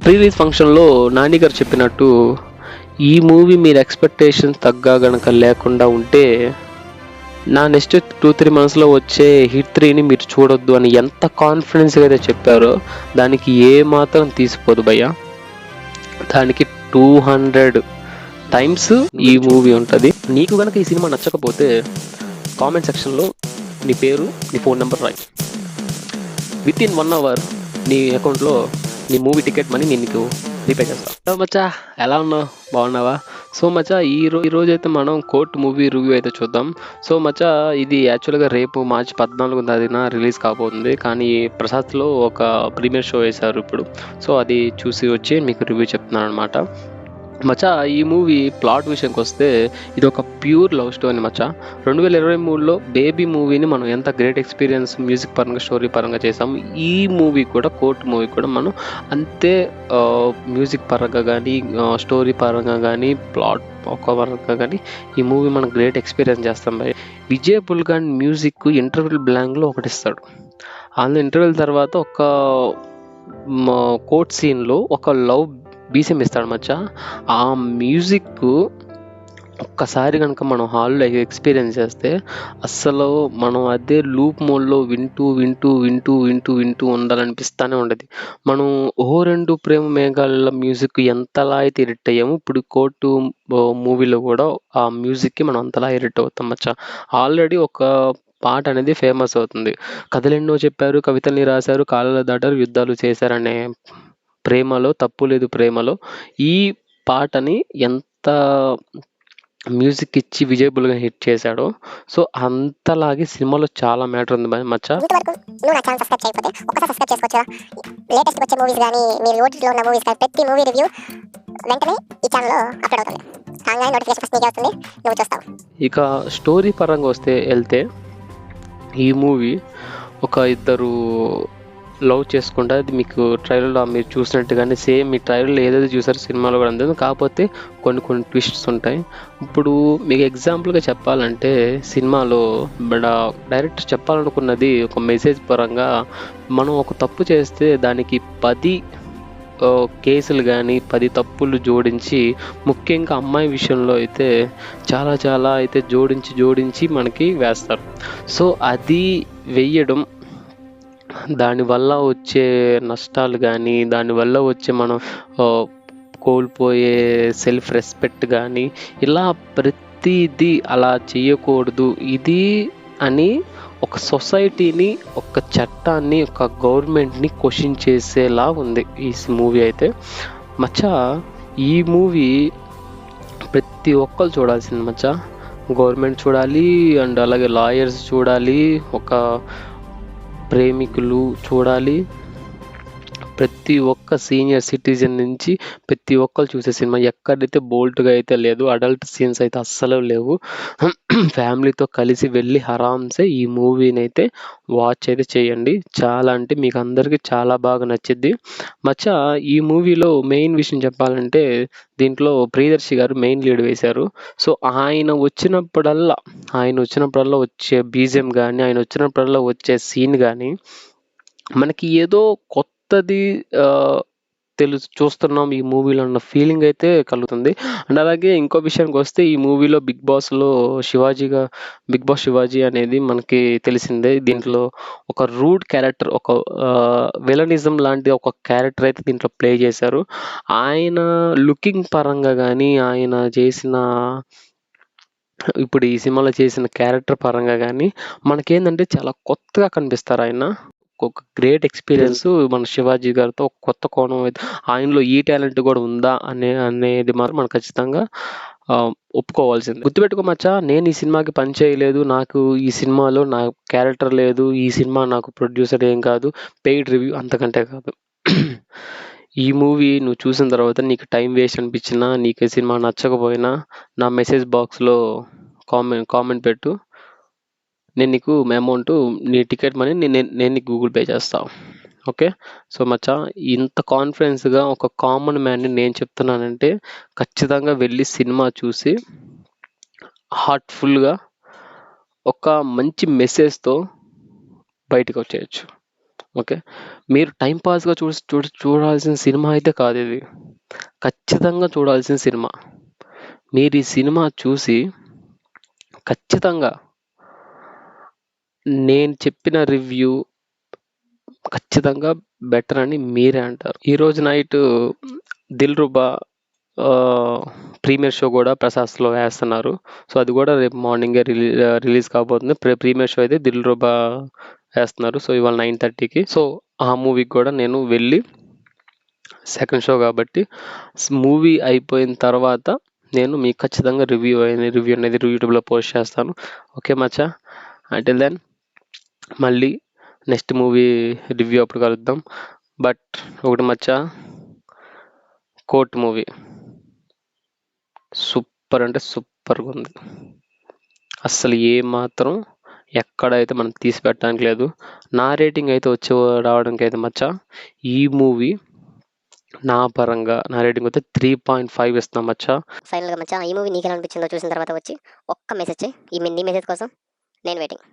Pre release ఫంక్షన్లో నాని గారు చెప్పినట్టు ఈ మూవీ మీరు ఎక్స్పెక్టేషన్స్ తగ్గా గనక లేకుండా ఉంటే నా నెక్స్ట్ 2-3 మంత్స్లో వచ్చే హిట్ 3ని మీరు చూడొద్దు అని ఎంత కాన్ఫిడెన్స్గా అయితే చెప్పారో దానికి ఏ మాత్రం తీసిపోదు భయ్య. దానికి 200 టైమ్స్ ఈ మూవీ ఉంటుంది. నీకు కనుక ఈ సినిమా నచ్చకపోతే కామెంట్ సెక్షన్లో నీ పేరు, నీ ఫోన్ నెంబర్ రాయి. విత్ ఇన్ 1 hour నీ అకౌంట్లో నీ మూవీ టికెట్ మనీ నేను నీకు రీపే చేస్తా. మచ్చా ఎలా ఉన్నావు, బాగున్నావా? సో మచ్చా ఈరోజు అయితే మనం కోర్ట్ మూవీ రివ్యూ అయితే చూద్దాం. సో మచ్చా ఇది యాక్చువల్గా రేపు March 14న రిలీజ్ కాబోతుంది, కానీ ప్రసాద్లో ఒక ప్రీమియర్ షో వేశారు ఇప్పుడు. సో అది చూసి వచ్చి మీకు రివ్యూ చెప్తున్నాను అనమాట. మచ్చా ఈ మూవీ ప్లాట్ విషయంకి వస్తే ఇది ఒక ప్యూర్ లవ్ స్టోరీ మచ్చా. 2023లో బేబీ మూవీని మనం ఎంత గ్రేట్ ఎక్స్పీరియన్స్ మ్యూజిక్ పరంగా, స్టోరీ పరంగా చేసాము, ఈ మూవీ కూడా కోర్ట్ మూవీ కూడా మనం అంతే మ్యూజిక్ పరంగా కానీ, స్టోరీ పరంగా కానీ, ప్లాట్ ఒక పరంగా కానీ ఈ మూవీ మనం గ్రేట్ ఎక్స్పీరియన్స్ చేస్తాం భయ్. విజయ్ బుల్గాన్ మ్యూజిక్ ఇంటర్వెల్ బ్లాంక్లో ఒకటి ఇస్తాడు. అందులో ఇంటర్వెల్ తర్వాత ఒక కోర్ట్ సీన్లో ఒక లవ్ బీసెం ఇస్తాడు మచ్చా. ఆ మ్యూజిక్ ఒక్కసారి కనుక మనం హాల్లో ఎక్స్పీరియన్స్ చేస్తే అస్సలు మనం అదే లూప్ మోడ్లో వింటూ వింటూ వింటూ వింటూ వింటూ ఉండాలనిపిస్తూనే ఉండదు. మనం ఓ 2 ప్రేమ మేఘాల మ్యూజిక్ ఎంతలా అయితే ఇరిట్ అయ్యాము, ఇప్పుడు కోర్టు మూవీలో కూడా ఆ మ్యూజిక్కి మనం అంతలా ఇరిట్ అవుతాం మచ్చా. ఆల్రెడీ ఒక పాట అనేది ఫేమస్ అవుతుంది. కథలెన్నో చెప్పారు, కవితల్ని రాశారు, కాలాలు దాటారు, యుద్ధాలు చేశారనే ప్రేమలో తప్పు లేదు ప్రేమలో ఈ పాటని ఎంత మ్యూజిక్ ఇచ్చి విజయ్ బుల్గాన్ హిట్ చేశాడో, సో అంతలాగే సినిమాలో చాలా మ్యాటర్ ఉంది మచ్చా. ఇంతవరకు నువ్వు నా ఛానల్ సబ్స్క్రైబ్ చేయకపోతే ఒకసారి సబ్స్క్రైబ్ చేసుకోవచ్చా? లేటెస్ట్ వచ్చే మూవీస్ కానీ, మీరు ఓటీటీలో ఉన్న మూవీస్ కానీ, ప్రతి మూవీ రివ్యూ వెంటనే ఈ ఛానల్లో అప్లోడ్ అవుతుంది. రాగానే నోటిఫికేషన్ ఫస్ట్ నీకే వస్తుంది, నువ్వు చూస్తావు. ఇక స్టోరీ పరంగా వెళ్తే ఈ మూవీ ఒక ఇద్దరు లవ్ చేసుకుంటే, అది మీకు ట్రైలర్లో మీరు చూసినట్టుగానే సేమ్ మీ ట్రైలర్లో ఏదైతే చూసారో సినిమాలో కూడా అంతే, కాకపోతే కొన్ని ట్విస్ట్స్ ఉంటాయి. ఇప్పుడు మీకు ఎగ్జాంపుల్గా చెప్పాలంటే సినిమాలో డైరెక్టర్ చెప్పాలనుకున్నది ఒక మెసేజ్ పరంగా, మనం ఒక తప్పు చేస్తే దానికి 10 కేసులు కానీ 10 తప్పులు జోడించి, ముఖ్యంగా అమ్మాయి విషయంలో అయితే చాలా చాలా అయితే జోడించి మనకి వేస్తారు. సో అది వెయ్యడం, దానివల్ల వచ్చే నష్టాలు కానీ, దానివల్ల వచ్చే మనం కోల్పోయే సెల్ఫ్ రెస్పెక్ట్ కానీ, ఇలా ప్రతిదీ అలా చేయకూడదు ఇది అని ఒక సొసైటీని, ఒక చట్టాన్ని, ఒక గవర్నమెంట్ని క్వశ్చన్ చేసేలా ఉంది ఈ మూవీ అయితే మచ్చా. ఈ మూవీ ప్రతి ఒక్కరు చూడాల్సింది మచ్చా. గవర్నమెంట్ చూడాలి, అండ్ అలాగే లాయర్స్ చూడాలి, ఒక ప్రేమికులు చూడాలి, ప్రతి ఒక్క సీనియర్ సిటిజన్ నుంచి ప్రతి ఒక్కరు చూసే సినిమా. ఎక్కడైతే బోల్ట్గా అయితే లేదు, అడల్ట్ సీన్స్ అయితే అస్సలు లేవు. ఫ్యామిలీతో కలిసి వెళ్ళి ఆరామ్సే ఈ మూవీని అయితే వాచ్ అయితే చేయండి. చాలా అంటే మీకు అందరికీ చాలా బాగా నచ్చిద్ది మచ్చా. ఈ మూవీలో మెయిన్ విషయం చెప్పాలంటే, దీంట్లో ప్రియదర్శి గారు మెయిన్ లీడ్ వేశారు. సో ఆయన వచ్చినప్పుడల్లా వచ్చే బీజిఎం కానీ, ఆయన వచ్చినప్పుడల్లా వచ్చే సీన్ కానీ మనకి ఏదో కొత్తది చూస్తున్నాం ఈ మూవీలో అన్న ఫీలింగ్ అయితే కలుగుతుంది. అండ్ అలాగే ఇంకో విషయానికి వస్తే, ఈ మూవీలో బిగ్ బాస్ శివాజీ అనేది మనకి తెలిసిందే. దీంట్లో ఒక రూడ్ క్యారెక్టర్, ఒక విలనిజం లాంటి ఒక క్యారెక్టర్ అయితే దీంట్లో ప్లే చేశారు. ఆయన లుకింగ్ పరంగా కానీ, ఆయన చేసిన ఇప్పుడు ఈ సినిమాలో చేసిన క్యారెక్టర్ పరంగా కానీ మనకేంటంటే చాలా కొత్తగా కనిపిస్తారు. ఆయన ఒక గ్రేట్ ఎక్స్పీరియన్స్ మన శివాజీ గారితో ఒక కొత్త కోణం అయితే, ఆయనలో ఈ టాలెంట్ కూడా ఉందా అనేది మాత్రం మనం ఖచ్చితంగా ఒప్పుకోవాల్సింది. గుర్తుపెట్టుకో మచ్చా, నేను ఈ సినిమాకి పని చేయలేదు, నాకు ఈ సినిమాలో నా క్యారెక్టర్ లేదు, ఈ సినిమా నాకు ప్రొడ్యూసర్ ఏం కాదు, పెయిడ్ రివ్యూ అంతకంటే కాదు. ఈ మూవీ నువ్వు చూసిన తర్వాత నీకు టైం వేస్ట్ అనిపించినా, నీకు ఈ సినిమా నచ్చకపోయినా నా మెసేజ్ బాక్స్లో కామెంట్ పెట్టు. నేను నీకు అమౌంట్, నీ టికెట్ మనీ నేను నీకు గూగుల్ పే చేస్తాను. ఓకే. సో మచ్చా, ఇంత కాన్ఫిడెన్స్గా ఒక కామన్ మ్యాన్ని నేను చెప్తున్నానంటే, ఖచ్చితంగా వెళ్ళి సినిమా చూసి హార్ట్ఫుల్గా ఒక మంచి మెసేజ్తో బయటకు వచ్చేయచ్చు. ఓకే. మీరు టైమ్ పాస్‌గా చూడాల్సిన సినిమా అయితే కాదు ఇది. ఖచ్చితంగా చూడాల్సిన సినిమా. మీరు ఈ సినిమా చూసి ఖచ్చితంగా నేను చెప్పిన రివ్యూ ఖచ్చితంగా బెటర్ అని మీరే అంటారు. ఈరోజు నైట్ 'దిల్‌రుబా' ప్రీమియర్ షో కూడా ప్రసాస్‌లో వేస్తున్నారు. సో, అది కూడా రేపు మార్నింగే రిలీజ్ కాబోతుంది. ప్రీమియర్ షో అయితే 'దిల్‌రుబా' వేస్తున్నారు. సో, ఇవాళ 9:30కి. సో, ఆ మూవీకి కూడా నేను వెళ్ళి సెకండ్ షో కాబట్టి మూవీ అయిపోయిన తర్వాత నేను మీకు ఖచ్చితంగా రివ్యూ అనేది యూట్యూబ్‌లో పోస్ట్ చేస్తాను. ఓకే మచ్చా. అంటిల్ దెన్ మళ్ళీ నెక్స్ట్ మూవీ రివ్యూ అప్పుడు కలుద్దాం. బట్ ఒకటి మచ్చా, కోర్ట్ మూవీ సూపర్ అంటే సూపర్గా ఉంది. అస్సలు ఏమాత్రం ఎక్కడైతే మనం తీసి పెట్టడానికి లేదు. నా రేటింగ్ అయితే రావడానికి అయితే మచ్చా, ఈ మూవీ నా పరంగా నా రేటింగ్ అయితే 3.5 ఇస్తాం మచ్చా. ఫైనల్గా మచ్చా ఈ మూవీ నీకు ఎలా అనిపించిందో చూసిన తర్వాత వచ్చి ఒక్క మెసేజ్ చేయి. నీ మెసేజ్ కోసం నేను వెయిటింగ్.